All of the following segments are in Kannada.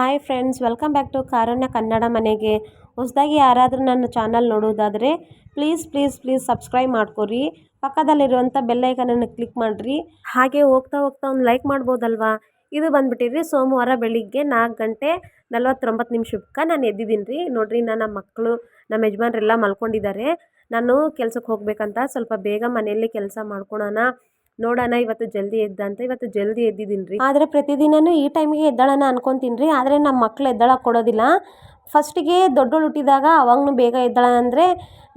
Hi friends, welcome back to Karunya Kannada ಮನೆಗೆ. ಹೊಸದಾಗಿ ಯಾರಾದರೂ ನನ್ನ ಚಾನಲ್ ನೋಡೋದಾದರೆ ಪ್ಲೀಸ್ ಪ್ಲೀಸ್ ಪ್ಲೀಸ್ ಸಬ್ಸ್ಕ್ರೈಬ್ ಮಾಡ್ಕೊರಿ. ಪಕ್ಕದಲ್ಲಿರುವಂಥ ಬೆಲ್ಲೈಕನನ್ನು ಕ್ಲಿಕ್ ಮಾಡಿರಿ. ಹಾಗೆ ಹೋಗ್ತಾ ಹೋಗ್ತಾ ಒಂದು ಲೈಕ್ ಮಾಡ್ಬೋದಲ್ವಾ. ಇದು ಬಂದುಬಿಟ್ಟಿರಿ ಸೋಮವಾರ ಬೆಳಿಗ್ಗೆ 4:49 ನಾನು ಎದ್ದಿದ್ದೀನಿ ರೀ. ನೋಡಿರಿ, ನಮ್ಮ ಮಕ್ಕಳು ನಮ್ಮ ಯಜಮಾನ್ರೆಲ್ಲ ಮಲ್ಕೊಂಡಿದ್ದಾರೆ. ನಾನು ಕೆಲ್ಸಕ್ಕೆ ಹೋಗ್ಬೇಕಂತ ಸ್ವಲ್ಪ ಬೇಗ ಮನೆಯಲ್ಲಿ ಕೆಲಸ ಮಾಡ್ಕೊಳೋಣ ನೋಡೋಣ. ಇವತ್ತು ಜಲ್ದಿ ಎದ್ದಂತ ಇವತ್ತು ಜಲ್ದಿ ಎದ್ದಿದ್ದೀನಿ ರೀ. ಆದರೆ ಪ್ರತಿದಿನವೂ ಈ ಟೈಮಿಗೆ ಎದ್ದಳೋಣ ಅನ್ಕೊತೀನಿ ರೀ. ಆದರೆ ನಮ್ಮ ಮಕ್ಳು ಎದ್ದಳಕ್ಕೆ ಕೊಡೋದಿಲ್ಲ. ಫಸ್ಟಿಗೆ ದೊಡ್ಡೋಳು ಹುಟ್ಟಿದಾಗ ಅವಾಗೂ ಬೇಗ ಎದ್ದಳ ಅಂದರೆ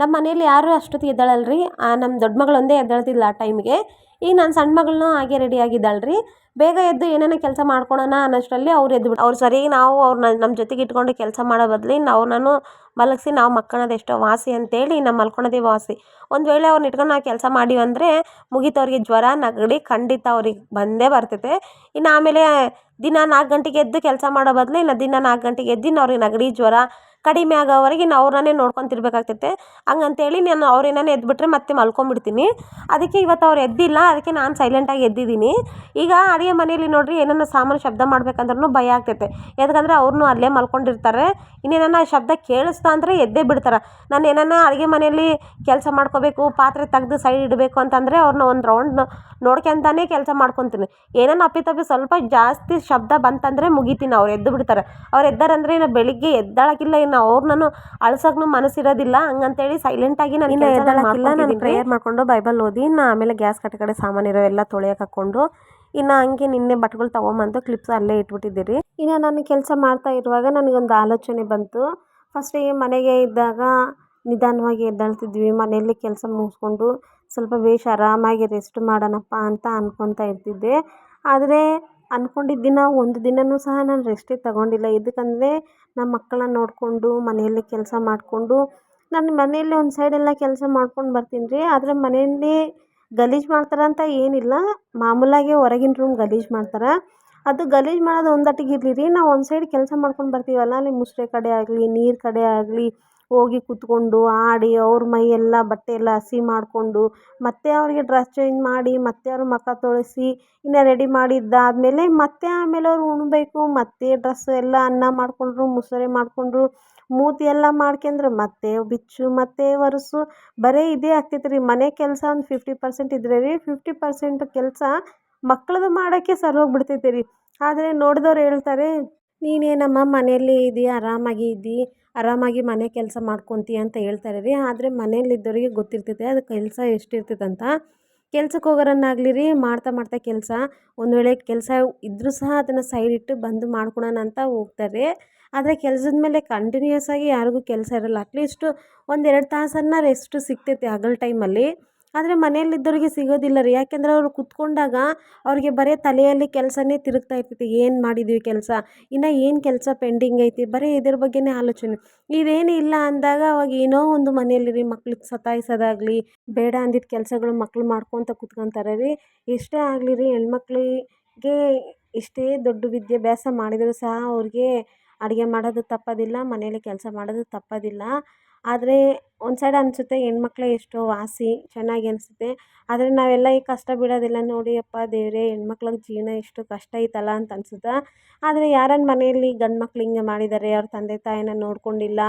ನಮ್ಮ ಮನೇಲಿ ಯಾರು ಅಷ್ಟೊತ್ತಿಗೆ ಎದ್ದಳಲ್ರಿ. ನಮ್ಮ ದೊಡ್ಡ ಮಗಳು ಒಂದೇ ಎದ್ದಳ್ತಿಲ್ಲ ಆ ಟೈಮ್ಗೆ. ಈಗ ನಾನು ಸಣ್ಣ ಮಗಳನ್ನೂ ಹಾಗೆ ರೆಡಿ ಆಗಿದ್ದಾಳ್ರಿ. ಬೇಗ ಎದ್ದು ಏನೇನೋ ಕೆಲಸ ಮಾಡ್ಕೊಳೋಣ ಅನ್ನೋಷ್ಟರಲ್ಲಿ ಅವ್ರು ಅವ್ರು ಸರಿ ನಾವು ಅವ್ರನ್ನ ನಮ್ಮ ಜೊತೆಗೆ ಇಟ್ಕೊಂಡು ಕೆಲಸ ಮಾಡೋ ಬದಲಿ ನಾನು ಮಲಗಿಸಿ ನಾವು ಮಲ್ಕೊಳ್ಳೋದು ಎಷ್ಟೋ ವಾಸಿ ಅಂತೇಳಿ ನಾವು ಮಲ್ಕೊಳೋದೇ ವಾಸಿ. ಒಂದು ವೇಳೆ ಅವ್ರನ್ನ ಇಟ್ಕೊಂಡು ನಾವು ಕೆಲಸ ಮಾಡೀವಿ ಅಂದರೆ ಮುಗೀತು, ಅವ್ರಿಗೆ ಜ್ವರ ನೆಗಡಿ ಖಂಡಿತ ಅವ್ರಿಗೆ ಬಂದೇ ಬರ್ತೈತೆ. ಇನ್ನು ಆಮೇಲೆ ದಿನ 4 ಗಂಟೆಗೆ ಎದ್ದು ಕೆಲಸ ಮಾಡೋ ಬದಲು ಇನ್ನು ದಿನ 4 ಗಂಟೆಗೆ ಎದ್ದು ಅವ್ರಿಗೆ ನೆಗಡಿ ಜ್ವರ ಕಡಿಮೆ ಆಗೋವರೆಗೆ ಅವ್ರನ್ನೇ ನೋಡ್ಕೊತಿರ್ಬೇಕಾಗ್ತೈತೆ. ಹಂಗಂತೇಳಿ ನಾನು ಅವ್ರೇನೇ ಎದ್ಬಿಟ್ರೆ ಮತ್ತೆ ಮಲ್ಕೊಂಬಿಡ್ತೀನಿ. ಅದಕ್ಕೆ ಇವತ್ತು ಅವ್ರು ಎದ್ದಿಲ್ಲ, ಅದಕ್ಕೆ ನಾನು ಸೈಲೆಂಟಾಗಿ ಎದ್ದಿದ್ದೀನಿ. ಈಗ ಅಡುಗೆ ಮನೇಲಿ ನೋಡಿರಿ, ಏನನ್ನ ಸಾಮಾನು ಶಬ್ದ ಮಾಡ್ಬೇಕಂದ್ರೂ ಭಯ ಆಗ್ತೈತೆ. ಯಾಕಂದರೆ ಅವ್ರನ್ನೂ ಅಲ್ಲೇ ಮಲ್ಕೊಂಡಿರ್ತಾರೆ. ಇನ್ನೇನ ಶಬ್ದ ಕೇಳಿಸ್ತಾ ಅಂದರೆ ಎದ್ದೇ ಬಿಡ್ತಾರೆ. ನಾನು ಏನನ್ನ ಅಡುಗೆ ಮನೆಯಲ್ಲಿ ಕೆಲಸ ಮಾಡ್ಕೋಬೇಕು, ಪಾತ್ರೆ ತೆಗ್ದು ಸೈಡ್ ಇಡಬೇಕು ಅಂತಂದರೆ ಅವ್ರನ್ನ ಒಂದು ರೌಂಡ್ ನೋಡ್ಕೊಂತಾನೆ ಕೆಲಸ ಮಾಡ್ಕೊತೀನಿ. ಏನನ್ನ ಅಪ್ಪಿತಪ್ಪಿ ಸ್ವಲ್ಪ ಜಾಸ್ತಿ ಶಬ್ದ ಬಂತಂದರೆ ಮುಗಿತೀನಿ, ಅವ್ರು ಎದ್ದು ಬಿಡ್ತಾರೆ. ಅವ್ರು ಎದ್ದಾರಂದರೆ ಇನ್ನು ಬೆಳಿಗ್ಗೆ ಎದ್ದಾಳಕ್ಕಿಲ್ಲ, ಇನ್ನು ಅವ್ರನ್ನೂ ಅಳ್ಸೋಕ್ಕೂ ಮನಸ್ಸಿರೋದಿಲ್ಲ. ಹಂಗಂತೇಳಿ ಸೈಲೆಂಟಾಗಿ ನಾನು ಎದ್ದಾಳಕ್ಕಿಲ್ಲ. ನಾನು ಪ್ರೇಯರ್ ಮಾಡಿಕೊಂಡು ಬೈಬಲ್ ಓದಿ ಆಮೇಲೆ ಗ್ಯಾಸ್ ಕಡೆ ಸಾಮಾನು ಇರೋ ಎಲ್ಲ ತೊಳೆಯೋಕೆ ಹಾಕ್ಕೊಂಡು ಇನ್ನು ಹಂಗೆ ನಿನ್ನೆ ಬಟ್ಟೆಗಳು ತೊಗೊಂಬಂದು ಕ್ಲಿಪ್ಸ್ ಅಲ್ಲೇ ಇಟ್ಬಿಟ್ಟಿದ್ದೀರಿ. ಇನ್ನು ನಾನು ಕೆಲಸ ಮಾಡ್ತಾ ಇರುವಾಗ ನನಗೊಂದು ಆಲೋಚನೆ ಬಂತು. ಫಸ್ಟಿಗೆ ಮನೆಗೆ ಇದ್ದಾಗ ನಿಧಾನವಾಗಿ ಎದ್ದೇಳ್ತಿದ್ವಿ. ಮನೆಯಲ್ಲಿ ಕೆಲಸ ಮುಗಿಸ್ಕೊಂಡು ಸ್ವಲ್ಪ ಬೇಷ್ ಆರಾಮಾಗಿ ರೆಸ್ಟ್ ಮಾಡೋಣಪ್ಪ ಅಂತ ಅಂದ್ಕೊತಾ ಇರ್ತಿದ್ದೆ. ಆದರೆ ಅಂದ್ಕೊಂಡಿದ್ದ ದಿನ ಒಂದು ದಿನವೂ ಸಹ ನಾನು ರೆಸ್ಟೇ ತಗೊಂಡಿಲ್ಲ. ಎದಕ್ಕಂದರೆ ನಮ್ಮ ಮಕ್ಕಳನ್ನ ನೋಡಿಕೊಂಡು ಮನೆಯಲ್ಲಿ ಕೆಲಸ ಮಾಡಿಕೊಂಡು ನಾನು ಮನೆಯಲ್ಲಿ ಒಂದು ಸೈಡೆಲ್ಲ ಕೆಲಸ ಮಾಡ್ಕೊಂಡು ಬರ್ತೀನಿ ರೀ. ಆದರೆ ಮನೆಯಲ್ಲಿ ಗಲೀಜು ಮಾಡ್ತಾರೆ ಅಂತ ಏನಿಲ್ಲ, ಮಾಮೂಲಾಗಿ ಹೊರಗಿನ ರೂಮ್ ಗಲೀಜು ಮಾಡ್ತಾರೆ. ಅದು ಗಲೀಜು ಮಾಡೋದು ಒಂದಟ್ಟಿಗೆ ಇರಲಿ ರೀ, ನಾವು ಒಂದು ಸೈಡ್ ಕೆಲಸ ಮಾಡ್ಕೊಂಡು ಬರ್ತೀವಲ್ಲ, ಅಲ್ಲಿ ಮುಸ್ರೆ ಕಡೆ ಆಗಲಿ ನೀರು ಕಡೆ ಆಗಲಿ ಹೋಗಿ ಕೂತ್ಕೊಂಡು ಆಡಿ ಅವ್ರ ಮೈ ಎಲ್ಲ ಬಟ್ಟೆ ಎಲ್ಲ ಹಸಿ ಮಾಡಿಕೊಂಡು ಮತ್ತೆ ಅವ್ರಿಗೆ ಡ್ರೆಸ್ ಚೇಂಜ್ ಮಾಡಿ ಮತ್ತೆ ಅವ್ರ ಮುಖ ತೊಳೆಸಿ ಇನ್ನು ರೆಡಿ ಮಾಡಿದ್ದಾದಮೇಲೆ ಮತ್ತೆ ಆಮೇಲೆ ಅವ್ರು ಉಣ್ಬೇಕು. ಮತ್ತೆ ಡ್ರೆಸ್ ಎಲ್ಲ ಅನ್ನ ಮಾಡಿಕೊಂಡ್ರು, ಮುಸ್ರೆ ಮಾಡಿಕೊಂಡ್ರು, ಮೂತಿ ಎಲ್ಲ ಮಾಡ್ಕೊಂಡ್ರು, ಮತ್ತೆ ಬಿಚ್ಚು ಮತ್ತೆ ಒರೆಸು ಬರೀ ಇದೇ ಆಗ್ತೈತೆ ರೀ. ಮನೆ ಕೆಲಸ ಒಂದು 50% ಇದ್ರೆ ರೀ 50% ಕೆಲಸ ಮಕ್ಳದ್ದು ಮಾಡೋಕ್ಕೆ ಸರೋಗ್ಬಿಡ್ತೈತೆ ರೀ. ಆದರೆ ನೋಡಿದವ್ರು ಹೇಳ್ತಾರೆ, ನೀನೇನಮ್ಮ ಮನೆಯಲ್ಲಿ ಇದೆಯಾ, ಆರಾಮಾಗಿ ಇದ್ದಿ, ಆರಾಮಾಗಿ ಮನೆ ಕೆಲಸ ಮಾಡ್ಕೊತೀಯ ಅಂತ ಹೇಳ್ತಾರೆ ರೀ. ಆದರೆ ಮನೇಲಿದ್ದವರಿಗೆ ಗೊತ್ತಿರ್ತೈತೆ ಅದು ಕೆಲಸ ಎಷ್ಟಿರ್ತೈತೆ ಅಂತ. ಕೆಲ್ಸಕ್ಕೆ ಹೋಗೋರನ್ನಾಗಲಿ ರೀ, ಮಾಡ್ತಾ ಮಾಡ್ತಾ ಕೆಲಸ ಒಂದು ವೇಳೆ ಕೆಲಸ ಇದ್ದರೂ ಸಹ ಅದನ್ನು ಸೈಡ್ ಇಟ್ಟು ಬಂದು ಮಾಡ್ಕೊಳೋಣ ಅಂತ ಹೋಗ್ತಾರೆ. ಆದರೆ ಕೆಲಸದ ಮೇಲೆ ಕಂಟಿನ್ಯೂಯಸ್ ಆಗಿ ಯಾರಿಗೂ ಕೆಲಸ ಇರೋಲ್ಲ. ಅಟ್ಲೀಸ್ಟು 1-2 ತಾಸನ್ನು ರೆಸ್ಟು ಸಿಗ್ತೈತೆ ಹಗಲು ಟೈಮಲ್ಲಿ. ಆದರೆ ಮನೆಯಲ್ಲಿದ್ದವ್ರಿಗೆ ಸಿಗೋದಿಲ್ಲ ರೀ. ಯಾಕೆಂದರೆ ಅವರು ಕೂತ್ಕೊಂಡಾಗ ಅವ್ರಿಗೆ ಬರೀ ತಲೆಯಲ್ಲಿ ಕೆಲಸನೇ ತಿರುಗ್ತಾ ಇರ್ತೈತಿ. ಏನು ಮಾಡಿದ್ವಿ ಕೆಲಸ, ಇನ್ನು ಏನು ಕೆಲಸ ಪೆಂಡಿಂಗ್ ಐತಿ, ಬರೀ ಇದ್ರ ಬಗ್ಗೆನೇ ಆಲೋಚನೆ. ಇದೇನು ಇಲ್ಲ ಅಂದಾಗ ಅವಾಗ ಏನೋ ಒಂದು ಮನೆಯಲ್ಲಿ ರೀ ಮಕ್ಳಿಗೆ ಸತಾಯಿಸೋದಾಗಲಿ ಬೇಡ ಅಂದಿದ್ದ ಕೆಲಸಗಳು ಮಕ್ಳು ಮಾಡ್ಕೊತ ಕೂತ್ಕೊತಾರೆ ರೀ. ಎಷ್ಟೇ ಆಗಲಿ ರೀ, ಹೆಣ್ಮಕ್ಳಿಗೆ ಎಷ್ಟೇ ದೊಡ್ಡ ವಿದ್ಯಾಭ್ಯಾಸ ಮಾಡಿದರೂ ಸಹ ಅವ್ರಿಗೆ ಅಡುಗೆ ಮಾಡೋದು ತಪ್ಪೋದಿಲ್ಲ, ಮನೇಲಿ ಕೆಲಸ ಮಾಡೋದು ತಪ್ಪೋದಿಲ್ಲ. ಆದರೆ ಒಂದು ಸೈಡ್ ಅನಿಸುತ್ತೆ ಹೆಣ್ಮಕ್ಳೇ ಎಷ್ಟೋ ವಾಸಿ, ಚೆನ್ನಾಗಿ ಅನಿಸುತ್ತೆ. ಆದರೆ ನಾವೆಲ್ಲ ಈ ಕಷ್ಟ ಬಿಡೋದಿಲ್ಲ ನೋಡಿ. ಅಪ್ಪ ದೇವರೇ, ಹೆಣ್ಮಕ್ಳಿಗೆ ಜೀವನ ಎಷ್ಟು ಕಷ್ಟ ಐತಲ್ಲ ಅಂತ ಅನ್ಸುತ್ತೆ. ಆದರೆ ಯಾರನ್ನ ಮನೆಯಲ್ಲಿ ಗಂಡು ಮಕ್ಳು ಹಿಂಗೆ ಮಾಡಿದ್ದಾರೆ, ಅವ್ರ ತಂದೆ ತಾಯಿನ ನೋಡ್ಕೊಂಡಿಲ್ಲ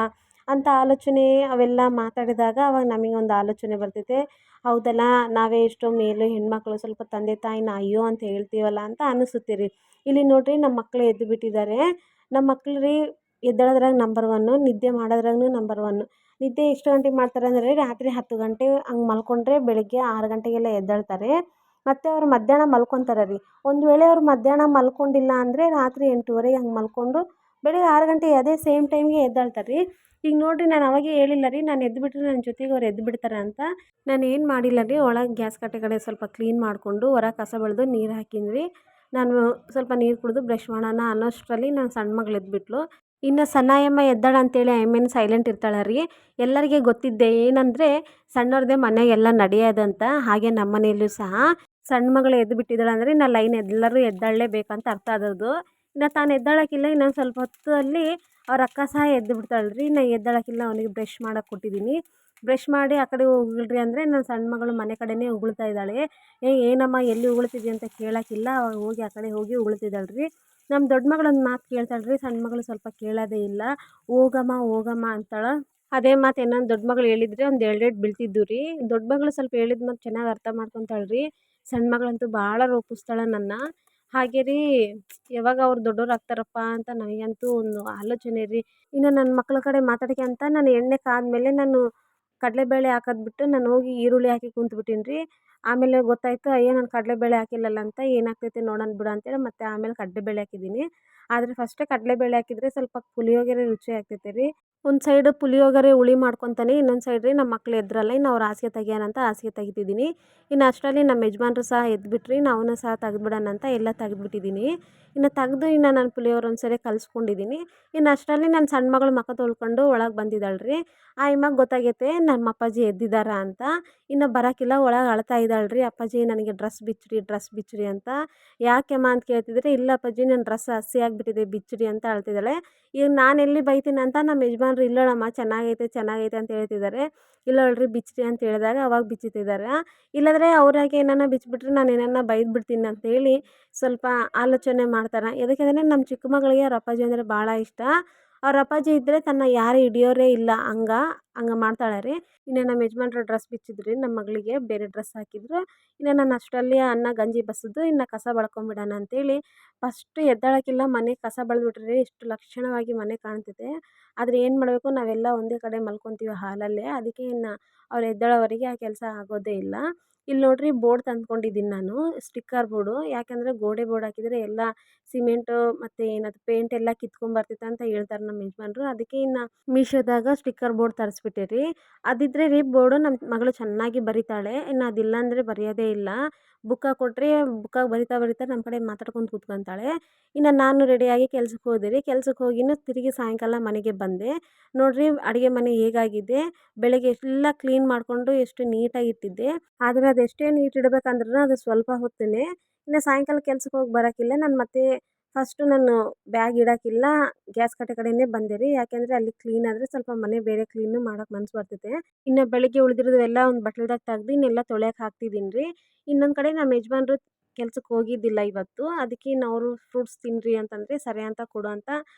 ಅಂತ ಆಲೋಚನೆ ಅವೆಲ್ಲ ಮಾತಾಡಿದಾಗ ಅವಾಗ ನಮಗೊಂದು ಆಲೋಚನೆ ಬರ್ತೈತೆ. ಹೌದಲ್ಲ, ನಾವೇ ಎಷ್ಟೋ ಮೇಲು ಹೆಣ್ಮಕ್ಳು ಸ್ವಲ್ಪ ತಂದೆ ತಾಯಿನ ಅಯ್ಯೋ ಅಂತ ಹೇಳ್ತೀವಲ್ಲ ಅಂತ ಅನಿಸುತ್ತೆ ರೀ. ಇಲ್ಲಿ ನೋಡಿರಿ, ನಮ್ಮ ಮಕ್ಕಳು ಎದ್ದು ಬಿಟ್ಟಿದ್ದಾರೆ. ನಮ್ಮ ಮಕ್ಳು ರೀ ಎದ್ದೇಳೋದ್ರಾಗ ನಂಬರ್ 1, ನಿದ್ದೆ ಮಾಡೋದ್ರಾಗೂ ನಂಬರ್ 1. ನಿದ್ದೆ ಎಷ್ಟು ಗಂಟೆಗೆ ಮಾಡ್ತಾರೆ ಅಂದರೆ ರಾತ್ರಿ 10 ಗಂಟೆ ಹಂಗೆ ಮಲ್ಕೊಂಡ್ರೆ ಬೆಳಗ್ಗೆ 6 ಗಂಟೆಗೆಲ್ಲ ಎದ್ದೇಳ್ತಾರೆ. ಮತ್ತು ಅವ್ರು ಮಧ್ಯಾಹ್ನ ಮಲ್ಕೊತಾರೆ ರೀ. ಒಂದು ವೇಳೆ ಅವ್ರು ಮಧ್ಯಾಹ್ನ ಮಲ್ಕೊಂಡಿಲ್ಲ ಅಂದರೆ ರಾತ್ರಿ 8:30 ಹಂಗೆ ಮಲ್ಕೊಂಡು ಬೆಳಗ್ಗೆ 6 ಗಂಟೆಗೆ ಅದೇ ಸೇಮ್ ಟೈಮ್ಗೆ ಎದ್ದೇಳ್ತಾರೆ ರೀ. ಈಗ ನೋಡಿರಿ, ನಾನು ಅವಾಗೇ ಹೇಳಿಲ್ಲ ರೀ, ನಾನು ಎದ್ದುಬಿಟ್ರೆ ನನ್ನ ಜೊತೆಗೆ ಅವ್ರು ಎದ್ದು ಬಿಡ್ತಾರೆ ಅಂತ. ನಾನು ಏನು ಮಾಡಿಲ್ಲ ರೀ, ಒಳಗೆ ಗ್ಯಾಸ್ ಕಡೆ ಸ್ವಲ್ಪ ಕ್ಲೀನ್ ಮಾಡಿಕೊಂಡು ಹೊರಗೆ ಕಸ ಬೆಳೆದು ನೀರು ಹಾಕಿದ್ರಿ. ನಾನು ಸ್ವಲ್ಪ ನೀರು ಕುಡಿದು ಬ್ರಷ್ ಮಾಡೋಣ ಅನ್ನೋಷ್ಟರಲ್ಲಿ ನನ್ನ ಸಣ್ಣ ಮಗಳು ಎದ್ದುಬಿಟ್ಲು. ಇನ್ನು ಸಣ್ಣಯಮ್ಮ ಎದ್ದಾಳ ಅಂತೇಳಿ ಆಮೇಲೆ ಸೈಲೆಂಟ್ ಇರ್ತಾಳೆ ರೀ. ಎಲ್ಲರಿಗೆ ಗೊತ್ತಿದ್ದೆ ಏನಂದರೆ ಸಣ್ಣವ್ರದ್ದೇ ಮನೆಗೆಲ್ಲ ನಡೆಯೋದಂತ. ಹಾಗೆ ನಮ್ಮ ಮನೆಯಲ್ಲೂ ಸಹ ಸಣ್ಣ ಮಗಳು ಎದ್ದು ಬಿಟ್ಟಿದ್ದಾಳೆ ಅಂದರೆ ಇನ್ನು ಲೈನ್ ಎಲ್ಲರೂ ಎದ್ದೇಳಲೇಬೇಕಂತ ಅರ್ಥ ಆಗೋದು. ಇನ್ನು ತಾನು ಎದ್ದೇಳೋಕ್ಕಿಲ್ಲ, ಇನ್ನೊಂದು ಸ್ವಲ್ಪ ಹೊತ್ತಲ್ಲಿ ಅವ್ರ ಅಕ್ಕ ಸಹ ಎದ್ದು ಬಿಡ್ತಾಳೆ ರೀ. ಇನ್ನು ಎದ್ದೇಳೋಕ್ಕಿಲ್ಲ, ಅವನಿಗೆ ಬ್ರಷ್ ಮಾಡೋಕೆ ಕೊಟ್ಟಿದ್ದೀನಿ. ಬ್ರಷ್ ಮಾಡಿ ಆ ಕಡೆ ಉಗುಳ್ರಿ ಅಂದರೆ ನನ್ನ ಸಣ್ಣ ಮಗಳು ಮನೆ ಕಡೆನೇ ಉಗುಳ್ತಾ ಇದ್ದಾಳೆ. ಏನಮ್ಮ ಎಲ್ಲಿ ಉಗುಳ್ತಿದ್ದಿ ಅಂತ ಕೇಳೋಕ್ಕಿಲ್ಲ, ಅವಾಗ ಹೋಗಿ ಆ ಕಡೆ ಹೋಗಿ ಉಗುಳ್ತಿದ್ದಾಳೆ ರೀ. ನಮ್ಮ ದೊಡ್ಡ ಮಗಳೊಂದು ಮಾತು ಕೇಳ್ತಾಳೆ ರೀ, ಸಣ್ಣ ಮಗಳು ಸ್ವಲ್ಪ ಕೇಳೋದೇ ಇಲ್ಲ. ಹೋಗಮ್ಮ ಹೋಗಮ್ಮ ಅಂತಾಳೆ. ಅದೇ ಮಾತು ಇನ್ನೊಂದು ದೊಡ್ಡ ಮಗಳು ಹೇಳಿದ್ರೆ ಒಂದು 2 ಏಟ್ ಬೀಳ್ತಿದ್ವು ರೀ. ದೊಡ್ಡ ಮಗಳು ಸ್ವಲ್ಪ ಹೇಳಿದ ಮಾತು ಚೆನ್ನಾಗಿ ಅರ್ಥ ಮಾಡ್ಕೊಂತಾಳೆ ರೀ. ಸಣ್ಣ ಮಗಳಂತೂ ಭಾಳ ರೂಪಿಸ್ತಾಳೆ ನನ್ನ. ಹಾಗೆ ರೀ, ಯಾವಾಗ ಅವ್ರು ದೊಡ್ಡೋರು ಆಗ್ತಾರಪ್ಪ ಅಂತ ನನಗಂತೂ ಒಂದು ಆಲೋಚನೆ ರೀ. ಇನ್ನು ನನ್ನ ಮಕ್ಳ ಕಡೆ ಮಾತಾಡ್ಕ್ಯಂತ ನಾನು ಎಣ್ಣೆ ಕಾದ್ಮೇಲೆ ನಾನು ಕಡಲೆಬೇಳೆ ಹಾಕೋದು ಬಿಟ್ಟು ನಾನು ಹೋಗಿ ಈರುಳ್ಳಿ ಹಾಕಿ ಕುಂತ್ಬಿಟ್ಟೀನಿ ರೀ. ಆಮೇಲೆ ಗೊತ್ತಾಯಿತು, ಅಯ್ಯೋ ನಾನು ಕಡಲೆಬೇಳೆ ಹಾಕಿಲ್ಲಲ್ಲ ಅಂತ, ಏನಾಗ್ತೈತೆ ನೋಡೋಣ ಬಿಡು ಅಂತೇಳಿ ಮತ್ತೆ ಆಮೇಲೆ ಕಡಲೆಬೇಳೆ ಹಾಕಿದ್ದೀನಿ. ಆದರೆ ಫಸ್ಟೇ ಕಡಲೆಬೇಳೆ ಹಾಕಿದರೆ ಸ್ವಲ್ಪ ಪುಳಿಯೋಗರೆ ರುಚಿ ಆಗ್ತೈತೆ ರೀ. ಒಂದು ಸೈಡು ಪುಳಿಯೋಗರೆ ಹುಳಿ ಮಾಡ್ಕೊತಾನೆ, ಇನ್ನೊಂದು ಸೈಡ್ ರೀ ನಮ್ಮ ಮಕ್ಳು ಎದ್ರಲ್ಲ, ಇನ್ನು ಅವ್ರು ಹಾಸಿಗೆ ತೆಗಿಯೋಣ ಅಂತ ಹಾಸಿಗೆ ತೆಗಿತಿದ್ದೀನಿ. ಇನ್ನು ಅಷ್ಟರಲ್ಲಿ ನಮ್ಮ ಯಜಮಾನ್ರು ಸಹ ಎದ್ಬಿಟ್ರಿ, ನಾವೂ ಸಹ ತೆಗೆದ್ಬಿಡೋಣ ಅಂತ ಎಲ್ಲ ತೆಗೆದ್ಬಿಟ್ಟಿದ್ದೀನಿ. ಇನ್ನು ತೆಗೆದು ನಾನು ಪುಳಿಯೋಗರೆ ಒಂದು ಸರಿ ಕಲಿಸ್ಕೊಂಡಿದ್ದೀನಿ. ಇನ್ನು ಅಷ್ಟರಲ್ಲಿ ನನ್ನ ಸಣ್ಣ ಮಗಳು ಮುಖ ತೊಳ್ಕೊಂಡು ಒಳಗೆ ಬಂದಿದ್ದಾಳೆ ರೀ. ಆ ಅಮ್ಮಗೆ ಗೊತ್ತಾಗೈತೆ ನಮ್ಮ ಅಪ್ಪಾಜಿ ಎದ್ದಿದ್ದಾರ ಅಂತ. ಇನ್ನು ಬರೋಕ್ಕಿಲ್ಲ, ಒಳಗೆ ಅಳ್ತಾ ಇದ್ದಾಳೆ ರೀ, ಅಪ್ಪಾಜಿ ನನಗೆ ಡ್ರೆಸ್ ಬಿಚ್ಚಿರಿ ಅಂತ. ಯಾಕೆಮ್ಮ ಅಂತ ಕೇಳ್ತಿದ್ರೆ, ಇಲ್ಲ ಅಪ್ಪಾಜಿ ನನ್ನ ಡ್ರೆಸ್ ಹಸಿ ಆಗಿಬಿಟ್ಟಿದೆ ಬಿಚ್ಚಿರಿ ಅಂತ ಅಳ್ತಿದ್ದಾಳೆ. ಈಗ ನಾನು ಎಲ್ಲಿ ಬೈತೀನಿ ಅಂತ ನಮ್ಮ ಯಜಮಾನ್ರು, ಇಲ್ಲೋಳಮ್ಮ ಚೆನ್ನಾಗೈತೆ ಅಂತ ಹೇಳ್ತಿದ್ದಾರೆ. ಇಲ್ಲ ಹೇಳ್ರಿ ಬಿಚ್ಚಿರಿ ಅಂತ ಹೇಳಿದಾಗ ಅವಾಗ ಬಿಚ್ಚುತ್ತಿದ್ದಾರೆ. ಇಲ್ಲಾಂದರೆ ಅವ್ರಾಗೆ ಏನಾನ ಬಿಚ್ಚಿಬಿಟ್ರೆ ನಾನು ಏನಾನ ಬೈದು ಬಿಡ್ತೀನಿ ಅಂತೇಳಿ ಸ್ವಲ್ಪ ಆಲೋಚನೆ ಮಾಡ್ತಾರೆ. ಎದಕ್ಕಂದರೆ ನಮ್ಮ ಚಿಕ್ಕ ಮಗಳಿಗೆ ಅವ್ರ ಅಪ್ಪಾಜಿ ಅಂದರೆ ಭಾಳ ಇಷ್ಟ. ಅವ್ರ ಅಪ್ಪಾಜಿ ಇದ್ದರೆ ತನ್ನ ಯಾರು ಹಿಡಿಯೋರೇ ಇಲ್ಲ, ಹಂಗೆ ಮಾಡ್ತಾಳೆ ರೀ. ಇನ್ನು ನಮ್ಮ ಯಜಮಾನ್ರು ಡ್ರೆಸ್ ಬಿಚ್ಚಿದ್ರಿ, ನಮ್ಮ ಮಗಳಿಗೆ ಬೇರೆ ಡ್ರೆಸ್ ಹಾಕಿದ್ರು. ಇನ್ನು ನಾನು ಅಷ್ಟರಲ್ಲಿ ಅನ್ನ ಗಂಜಿ ಬಸಿದು ಇನ್ನು ಕಸ ಬಳ್ಕೊಂಬಿಡೋಣ ಅಂತೇಳಿ ಫಸ್ಟು ಎದ್ದೇಳೋಕ್ಕಿಲ್ಲ ಮನೆ ಕಸ ಬಳ್ದ್ಬಿಟ್ರೆ ಎಷ್ಟು ಲಕ್ಷಣವಾಗಿ ಮನೆ ಕಾಣ್ತೈತೆ. ಆದರೆ ಏನು ಮಾಡಬೇಕು, ನಾವೆಲ್ಲ ಒಂದೇ ಕಡೆ ಮಲ್ಕೊತೀವಿ ಹಾಲಲ್ಲೇ, ಅದಕ್ಕೆ ಇನ್ನು ಅವ್ರು ಎದ್ದೇಳೋವರೆಗೆ ಆ ಕೆಲಸ ಆಗೋದೇ ಇಲ್ಲ. ಇಲ್ಲಿ ನೋಡಿರಿ, ಬೋರ್ಡ್ ತಂದ್ಕೊಂಡಿದ್ದೀನಿ ನಾನು, ಸ್ಟಿಕ್ಕರ್ ಬೋರ್ಡು. ಯಾಕಂದರೆ ಗೋಡೆ ಬೋರ್ಡ್ ಹಾಕಿದರೆ ಎಲ್ಲ ಸಿಮೆಂಟು ಮತ್ತು ಏನದು ಪೇಂಟ್ ಎಲ್ಲ ಕಿತ್ಕೊಂಬರ್ತೈತೆ ಅಂತ ಹೇಳ್ತಾರೆ ನಮ್ಮ ಯಜಮಾನ್ರು. ಅದಕ್ಕೆ ಇನ್ನು ಮೀಶೋದಾಗ ಸ್ಟಿಕ್ಕರ್ ಬೋರ್ಡ್ ತರಿಸ್ಬಿಟ್ಟೆ ರೀ. ಅದಿದ್ದರೆ ರೀ ಬೋರ್ಡು ನಮ್ಮ ಮಗಳು ಚೆನ್ನಾಗಿ ಬರಿತಾಳೆ. ಇನ್ನು ಅದಿಲ್ಲ ಅಂದರೆ ಬರೆಯೋದೇ ಇಲ್ಲ. ಬುಕ್ಕ ಕೊಟ್ಟರೆ ಬುಕ್ಕಾಗ ಬರಿತಾ ನಮ್ಮ ಕಡೆ ಮಾತಾಡ್ಕೊಂಡು ಕೂತ್ಕೊತಾಳೆ. ಇನ್ನು ನಾನು ರೆಡಿಯಾಗಿ ಕೆಲ್ಸಕ್ಕೆ ಹೋದೆ ರೀ. ಕೆಲ್ಸಕ್ಕೆ ಹೋಗಿನೂ ತಿರುಗಿ ಸಾಯಂಕಾಲ ಮನೆಗೆ ಬಂದೆ. ನೋಡಿರಿ ಅಡುಗೆ ಮನೆ ಹೇಗಾಗಿದೆ. ಬೆಳಗ್ಗೆ ಎಲ್ಲ ಕ್ಲೀನ್ ಮಾಡಿಕೊಂಡು ಎಷ್ಟು ನೀಟಾಗಿ ಇಟ್ಟಿದ್ದೆ. ಆದರೆ ಅದೆಷ್ಟೇ ನೀಟ್ ಇಡಬೇಕಂದ್ರೂ ಅದು ಸ್ವಲ್ಪ ಹೊತ್ತೇ. ಇನ್ನು ಸಾಯಂಕಾಲ ಕೆಲ್ಸಕ್ಕೆ ಹೋಗಿ ಬರೋಕ್ಕಿಲ್ಲ, ನಾನು ಮತ್ತೆ ಫಸ್ಟು ನಾನು ಬ್ಯಾಗ್ ಇಡೋಕ್ಕಿಲ್ಲ, ಗ್ಯಾಸ್ ಕಡೆನೇ ಬಂದೆ ರೀ. ಯಾಕೆಂದರೆ ಅಲ್ಲಿ ಕ್ಲೀನ್ ಆದರೆ ಸ್ವಲ್ಪ ಮನೆ ಬೇರೆ ಕ್ಲೀನು ಮಾಡೋಕೆ ಮನ್ಸು ಬರ್ತೈತೆ. ಇನ್ನು ಬೆಳಗ್ಗೆ ಉಳಿದಿರೋದೆಲ್ಲ ಒಂದು ಬಟ್ಲುದಾಗ ತೆಗ್ದು ಇನ್ನೆಲ್ಲ ತೊಳ್ಯಕ್ಕೆ ಹಾಕ್ತಿದ್ದೀನಿ ರೀ. ಇನ್ನೊಂದು ಕಡೆ ನಮ್ಮ ಯಜಮಾನ್ರು ಕೆಲ್ಸಕ್ಕೆ ಹೋಗಿದ್ದಿಲ್ಲ ಇವತ್ತು. ಅದಕ್ಕೆ ಇನ್ನು ಅವರು ಫ್ರೂಟ್ಸ್ ತಿನ್ನಿರಿ ಅಂತಂದರೆ ಸರಿ ಅಂತ ಕೊಡು ಅಂತ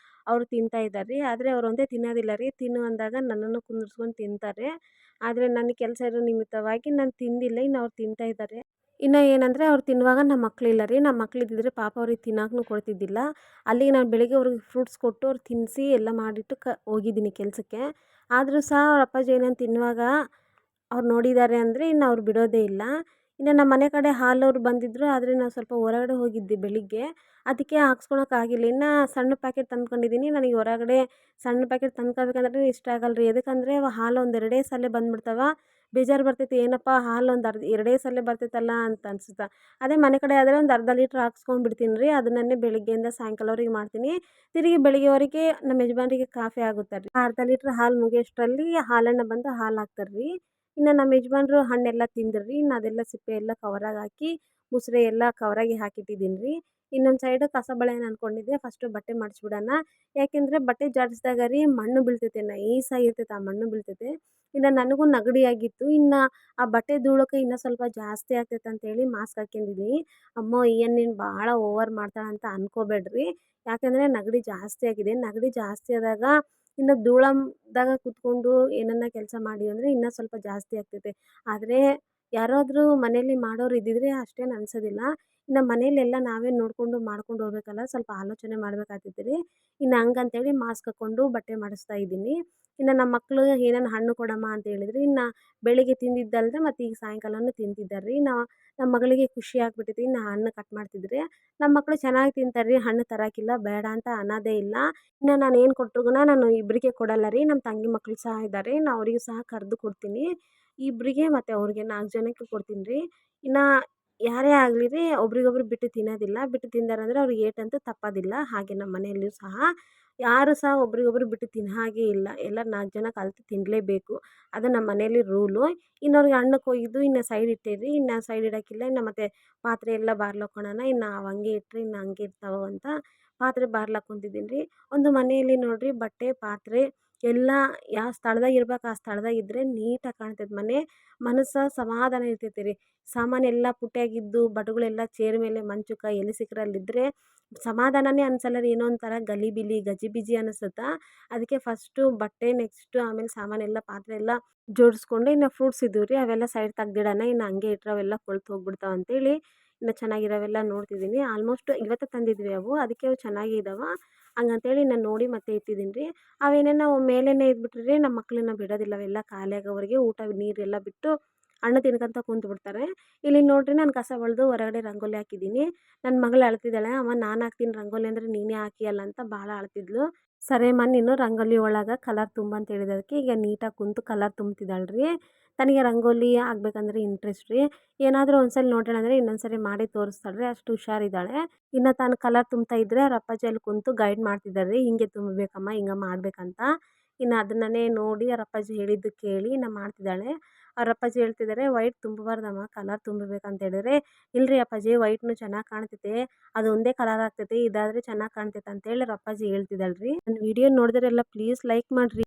ಅವರು ತಿಂತಾ ಇದ್ದಾರೆ ರೀ. ಆದರೆ ಅವ್ರು ಒಂದೇ ತಿನ್ನೋದಿಲ್ಲ ರೀ, ತಿನ್ನು ಅಂದಾಗ ನನ್ನನ್ನು ಕುಂದಿರ್ಸ್ಕೊಂಡು ತಿಂತಾರೆ. ಆದರೆ ನನಗೆ ಕೆಲಸ ಇರೋ ನಿಮಿತ್ತವಾಗಿ ನಾನು ತಿಂದಿಲ್ಲ, ಇನ್ನು ಅವ್ರು ತಿಂತಾ ಇದ್ದಾರೆ. ಇನ್ನು ಏನಂದರೆ ಅವ್ರು ತಿನ್ನುವಾಗ ನಮ್ಮ ಮಕ್ಕಳಿಲ್ಲ ರೀ. ನಮ್ಮ ಮಕ್ಕಳಿದ್ದಿದ್ರೆ ಪಾಪ ಅವ್ರಿಗೆ ತಿನ್ನೋಕ್ಕೂ ಕೊಡ್ತಿದ್ದಿಲ್ಲ. ಅಲ್ಲಿಗೆ ನಾನು ಬೆಳಗ್ಗೆ ಅವ್ರಿಗೆ ಫ್ರೂಟ್ಸ್ ಕೊಟ್ಟು ಅವ್ರು ತಿನ್ನಿಸಿ ಎಲ್ಲ ಮಾಡಿಟ್ಟು ಹೋಗಿದ್ದೀನಿ ಕೆಲಸಕ್ಕೆ. ಆದರೂ ಸಹ ಅವ್ರ ಅಪ್ಪಾಜಿ ಏನೇನು ತಿನ್ನುವಾಗ ಅವ್ರು ನೋಡಿದ್ದಾರೆ ಅಂದರೆ ಇನ್ನು ಅವ್ರು ಬಿಡೋದೇ ಇಲ್ಲ. ಇನ್ನು ನಮ್ಮ ಮನೆ ಕಡೆ ಹಾಲವ್ರು ಬಂದಿದ್ದರು, ಆದರೆ ನಾವು ಸ್ವಲ್ಪ ಹೊರಗಡೆ ಹೋಗಿದ್ದೆ ಬೆಳಿಗ್ಗೆ, ಅದಕ್ಕೆ ಹಾಕ್ಸ್ಕೊಳಕ್ಕಾಗಿಲ್ಲ. ಇನ್ನು ಸಣ್ಣ ಪ್ಯಾಕೆಟ್ ತಂದ್ಕೊಂಡಿದ್ದೀನಿ. ನನಗೆ ಹೊರಗಡೆ ಸಣ್ಣ ಪ್ಯಾಕೆಟ್ ತಂದ್ಕೊಬೇಕಂದ್ರೆ ಇಷ್ಟ ಆಗಲ್ಲ ರೀ. ಎದಕ್ಕಂದರೆ ಹಾಲು ಒಂದು 2 ಸಲ ಬಂದ್ಬಿಡ್ತಾವೆ. ಬೇಜಾರು ಬರ್ತೈತಿ, ಏನಪ್ಪ ಹಾಲು ಒಂದು 2 ಸಲ ಬರ್ತೈತಲ್ಲ ಅಂತ ಅನ್ಸುತ್ತೆ. ಅದೇ ಮನೆ ಕಡೆ ಆದರೆ ಒಂದು ಅರ್ಧ ಲೀಟ್ರ್ ಹಾಕ್ಸ್ಕೊಂಡ್ಬಿಡ್ತೀನಿ ರೀ. ಅದನ್ನೇ ಬೆಳಿಗ್ಗೆಯಿಂದ ಸಾಯಂಕಾಲವರೆಗೆ ಮಾಡ್ತೀನಿ. ತಿರುಗಿ ಬೆಳಿಗ್ಗೆವರೆಗೆ ನಮ್ಮ ಯಜಮಾನ್ರಿಗೆ ಕಾಫಿ ಆಗುತ್ತೆ ರೀ. ಅರ್ಧ ಲೀಟ್ರ್ ಹಾಲು ಮುಗಿಯೋಷ್ಟರಲ್ಲಿ ಹಾಲಣ್ಣ ಬಂದು ಹಾಲು ಹಾಕ್ತಾರೆ ರೀ. ಇನ್ನು ನಮ್ಮ ಯಜಮಾನ್ರು ಹಣ್ಣೆಲ್ಲ ತಿಂದ್ರು ರೀ. ಇನ್ನು ಅದೆಲ್ಲ ಸಿಪ್ಪೆ ಎಲ್ಲ ಕವರಾಗಿ ಹಾಕಿ ಮುಸುರೆ ಎಲ್ಲ ಕವರಾಗಿ ಹಾಕಿಟ್ಟಿದ್ದೀನಿ ರೀ. ಇನ್ನೊಂದು ಸೈಡು ಕಸ ಬಳೆನ ಅಂದ್ಕೊಂಡಿದ್ದೆ, ಫಸ್ಟು ಬಟ್ಟೆ ಮಡಿಸ್ಬಿಡೋಣ. ಯಾಕೆಂದರೆ ಬಟ್ಟೆ ಜಾಡಿಸಿದಾಗ ರೀ ಮಣ್ಣು ಬೀಳ್ತೈತೆ, ನೈಸಾಗಿರ್ತೈತೆ, ಆ ಮಣ್ಣು ಬೀಳ್ತೈತೆ. ಇನ್ನು ನನಗೂ ನೆಗಡಿ ಆಗಿತ್ತು. ಇನ್ನು ಆ ಬಟ್ಟೆ ಧೂಳಕ್ಕೆ ಇನ್ನೂ ಸ್ವಲ್ಪ ಜಾಸ್ತಿ ಆಗ್ತೈತೆ ಅಂತೇಳಿ ಮಾಸ್ಕ್ ಹಾಕ್ಕೊಂಡಿದ್ದೀನಿ. ಅಮ್ಮೋ ನೀನು ಭಾಳ ಓವರ್ ಮಾಡ್ತಾಳೆ ಅಂತ ಅಂದ್ಕೋಬೇಡ್ರಿ. ಯಾಕೆಂದರೆ ನೆಗಡಿ ಜಾಸ್ತಿ ಆಗಿದೆ. ನೆಗಡಿ ಜಾಸ್ತಿ ಆದಾಗ ಇನ್ನು ಧೂಳಂದಾಗ ಕೂತ್ಕೊಂಡು ಏನನ್ನ ಕೆಲಸ ಮಾಡಿ ಅಂದರೆ ಇನ್ನೂ ಸ್ವಲ್ಪ ಜಾಸ್ತಿ ಆಗ್ತೈತೆ. ಆದರೆ ಯಾರಾದರೂ ಮನೇಲಿ ಮಾಡೋರು ಇದ್ದಿದ್ರೆ ಅಷ್ಟೇನು ಅನ್ಸೋದಿಲ್ಲ. ಇನ್ನು ಮನೇಲೆಲ್ಲ ನಾವೇ ನೋಡಿಕೊಂಡು ಮಾಡ್ಕೊಂಡು ಹೋಗ್ಬೇಕಲ್ಲ, ಸ್ವಲ್ಪ ಆಲೋಚನೆ ಮಾಡ್ಬೇಕಾಗ್ತೈತೆ ರೀ. ಇನ್ನು ಹಂಗಂತೇಳಿ ಮಾಸ್ಕ್ ಹಾಕ್ಕೊಂಡು ಬಟ್ಟೆ ಮಾಡಿಸ್ತಾ ಇದ್ದೀನಿ. ಇನ್ನು ನಮ್ಮ ಮಕ್ಕಳು ಏನೇನು ಹಣ್ಣು ಕೊಡಮ್ಮ ಅಂತ ಹೇಳಿದ್ರು. ಇನ್ನು ಬೆಳಿಗ್ಗೆ ತಿಂದಿದ್ದಲ್ಲದೆ ಮತ್ತು ಈಗ ಸಾಯಂಕಾಲನೂ ತಿಂತಿದ್ದಾರೆ ರೀ. ನಮ್ಮ ಮಗಳಿಗೆ ಖುಷಿ ಆಗ್ಬಿಟ್ಟೈತಿ. ಇನ್ನು ಹಣ್ಣು ಕಟ್ ಮಾಡ್ತಿದ್ರೆ ನಮ್ಮ ಮಕ್ಕಳು ಚೆನ್ನಾಗಿ ತಿಂತಾರೆ ರೀ. ಹಣ್ಣು ತರೋಕ್ಕಿಲ್ಲ, ಬೇಡ ಅಂತ ಅನ್ನೋದೇ ಇಲ್ಲ. ಇನ್ನು ನಾನು ಏನು ಕೊಟ್ರುಗೂ ನಾನು ಇಬ್ಬರಿಗೆ ಕೊಡಲ್ಲ ರೀ. ನಮ್ಮ ತಂಗಿ ಮಕ್ಕಳು ಸಹ ಇದ್ದಾರೆ, ನಾನು ಅವರಿಗೂ ಸಹ ಕರೆದು ಕೊಡ್ತೀನಿ. ಇಬ್ಬರಿಗೆ ಮತ್ತು ಅವ್ರಿಗೆ 4 ಜನಕ್ಕೆ ಕೊಡ್ತೀನಿ ರೀ. ಇನ್ನು ಯಾರೇ ಆಗಲಿ ರೀ, ಒಬ್ರಿಗೊಬ್ರು ಬಿಟ್ಟು ತಿನ್ನೋದಿಲ್ಲ. ಬಿಟ್ಟು ತಿಂದಾರಂದರೆ ಅವ್ರಿಗೆ ಏಟಂತೂ ತಪ್ಪೋದಿಲ್ಲ. ಹಾಗೆ ನಮ್ಮ ಮನೆಯಲ್ಲಿಯೂ ಸಹ ಯಾರೂ ಸಹ ಒಬ್ರಿಗೊಬ್ರು ಬಿಟ್ಟು ತಿನ್ನೋ ಹಾಗೆ ಇಲ್ಲ. ಎಲ್ಲ 4 ಜನ ಕಲೆತು ತಿನ್ನಲೇಬೇಕು, ಅದು ನಮ್ಮ ಮನೇಲಿ ರೂಲು. ಇನ್ನವ್ರಿಗೆ ಹಣ್ಣಕ್ಕೆ ಹೋಗಿದ್ದು ಇನ್ನು ಸೈಡ್ ಇಟ್ಟೇರಿ. ಇನ್ನು ಸೈಡ್ ಇಡೋಕ್ಕಿಲ್ಲ. ಇನ್ನು ಮತ್ತೆ ಪಾತ್ರೆ ಎಲ್ಲ ಬಾರ್ಲಾಕ್ಕೊಳ್ಳೋಣ, ಇನ್ನು ಅವು ಹಂಗೆ ಇಟ್ಟರೆ ಇನ್ನು ಹಂಗೆ ಇರ್ತಾವೆ ಅಂತ ಪಾತ್ರೆ ಬಾರ್ಲಾಕ್ಕೊಂತಿದ್ದೀನಿ ರೀ. ಒಂದು ಮನೆಯಲ್ಲಿ ನೋಡಿರಿ ಬಟ್ಟೆ, ಪಾತ್ರೆ ಎಲ್ಲ ಯಾವ ಸ್ಥಳದಾಗ ಇರ್ಬೇಕು ಆ ಸ್ಥಳದಾಗ ಇದ್ದರೆ ನೀಟಾಗಿ ಕಾಣ್ತೈತೆ ಮನೆ. ಮನಸ್ಸು ಸಮಾಧಾನ ಇರ್ತೈತೆ ರೀ. ಸಾಮಾನೆಲ್ಲ ಪುಟ್ಟ್ಯಾಗಿದ್ದು ಬಟ್ಟೆಗಳೆಲ್ಲ ಚೇರ್ ಮೇಲೆ ಮಂಚಕ್ಕ ಎಲ್ಲಿ ಸಿಕ್ಕರೆ ಅಲ್ಲಿದ್ದರೆ ಸಮಾಧಾನನೇ ಅನ್ಸಲ್ಲ ರೀ. ಏನೋ ಒಂಥರ ಗಲಿಬಿಲಿ ಗಜಿಬಿಜಿ ಅನಿಸುತ್ತೆ. ಅದಕ್ಕೆ ಫಸ್ಟು ಬಟ್ಟೆ ನೆಕ್ಸ್ಟು ಆಮೇಲೆ ಸಾಮಾನೆಲ್ಲ ಪಾತ್ರೆ ಎಲ್ಲ ಜೋಡಿಸ್ಕೊಂಡು ಇನ್ನು ಫ್ರೂಟ್ಸ್ ಇದ್ದವು ರೀ ಅವೆಲ್ಲ ಸೈಡ್ ತೆಗ್ದಿಡೋಣ. ಇನ್ನು ಹಂಗೆ ಇಟ್ಟರೆ ಅವೆಲ್ಲ ಕೊಳ್ತು ಹೋಗ್ಬಿಡ್ತಾವೆ ಅಂತೇಳಿ ಇನ್ನು ಚೆನ್ನಾಗಿರೋವೆಲ್ಲ ನೋಡ್ತಿದ್ದೀನಿ. ಆಲ್ಮೋಸ್ಟ್ ಇವತ್ತು ತಂದಿದ್ವಿ ಅವು, ಅದಕ್ಕೆ ಅವು ಚೆನ್ನಾಗೇ ಇದ್ದಾವೆ ಹಂಗಂತೇಳಿ ನಾನು ನೋಡಿ ಮತ್ತೆ ಇಟ್ಟಿದ್ದೀನಿ ರೀ. ಅವೇನೇನೋ ಮೇಲೇನೆ ಇದ್ಬಿಟ್ರೆ ರೀ ನಮ್ಮ ಮಕ್ಕಳನ್ನ ಬಿಡೋದಿಲ್ಲ. ಅವೆಲ್ಲ ಖಾಲಿ ಆಗೋವರೆಗೆ ಊಟ ನೀರೆಲ್ಲ ಬಿಟ್ಟು ಹಣ್ಣು ತಿನ್ಕೊಂತ ಕುಂತ್ಬಿಡ್ತಾರೆ. ಇಲ್ಲಿ ನೋಡಿರಿ ನಾನು ಕಸ ಬಳಿದು ಹೊರಗಡೆ ರಂಗೋಲಿ ಹಾಕಿದ್ದೀನಿ. ನನ್ನ ಮಗಳು ಅಳ್ತಿದ್ದಾಳೆ, ಅಮ್ಮ ನಾನು ಹಾಕ್ತೀನಿ ರಂಗೋಲಿ ಅಂದರೆ ನೀನೇ ಹಾಕಿಯಲ್ಲ ಅಂತ ಭಾಳ ಅಳ್ತಿದ್ಲು. ಸರೇಮ್ಮ ನೀನು ರಂಗೋಲಿ ಒಳಗೆ ಕಲರ್ ತುಂಬ ಅಂತ ಹೇಳಿದದಕ್ಕೆ ಈಗ ನೀಟಾಗಿ ಕುಂತು ಕಲರ್ ತುಂಬ್ತಿದ್ದಾಳೆ ರೀ. ತನಗೆ ರಂಗೋಲಿ ಆಗ್ಬೇಕಂದ್ರೆ ಇಂಟ್ರೆಸ್ಟ್ ರೀ. ಏನಾದರೂ ಒಂದ್ಸಲ ನೋಡೋಣ ಅಂದರೆ ಇನ್ನೊಂದ್ಸರಿ ಮಾಡಿ ತೋರಿಸ್ತಾಳೆ ರೀ, ಅಷ್ಟು ಹುಷಾರಿದ್ದಾಳೆ. ಇನ್ನು ತಾನು ಕಲರ್ ತುಂಬ್ತಾ ಇದ್ದರೆ ಅವ್ರ ಅಪ್ಪಾಜಿ ಅಲ್ಲಿ ಕುಂತು ಗೈಡ್ ಮಾಡ್ತಿದ್ದಾರೆ ರೀ, ಹಿಂಗೆ ತುಂಬಬೇಕಮ್ಮ ಹಿಂಗೆ ಮಾಡಬೇಕಂತ. ಇನ್ನು ಅದನ್ನೇ ನೋಡಿ ಅವ್ರ ಅಪ್ಪಾಜಿ ಹೇಳಿದ್ದು ಕೇಳಿ ಇನ್ನು ಮಾಡ್ತಿದ್ದಾಳೆ. ಅವ್ರ ಅಪ್ಪಾಜಿ ಹೇಳ್ತಿದ್ದಾರೆ ವೈಟ್ ತುಂಬಬಾರ್ದಮ್ಮ ಕಲರ್ ತುಂಬಬೇಕಂತ ಹೇಳಿದ್ರೆ, ಇಲ್ರಿ ಅಪ್ಪಾಜಿ ವೈಟ್ನು ಚೆನ್ನಾಗಿ ಕಾಣ್ತೈತೆ, ಅದು ಒಂದೇ ಕಲರ್ ಆಗ್ತೈತೆ, ಇದಾದರೆ ಚೆನ್ನಾಗಿ ಕಾಣ್ತೈತೆ ಅಂತೇಳಿ ಅವ್ರ ಅಪ್ಪಾಜಿ ಹೇಳ್ತಿದ್ದಾಳೆ ರೀ. ನನ್ನ ವಿಡಿಯೋ ನೋಡಿದ್ರೆಲ್ಲ ಪ್ಲೀಸ್ ಲೈಕ್ ಮಾಡಿರಿ.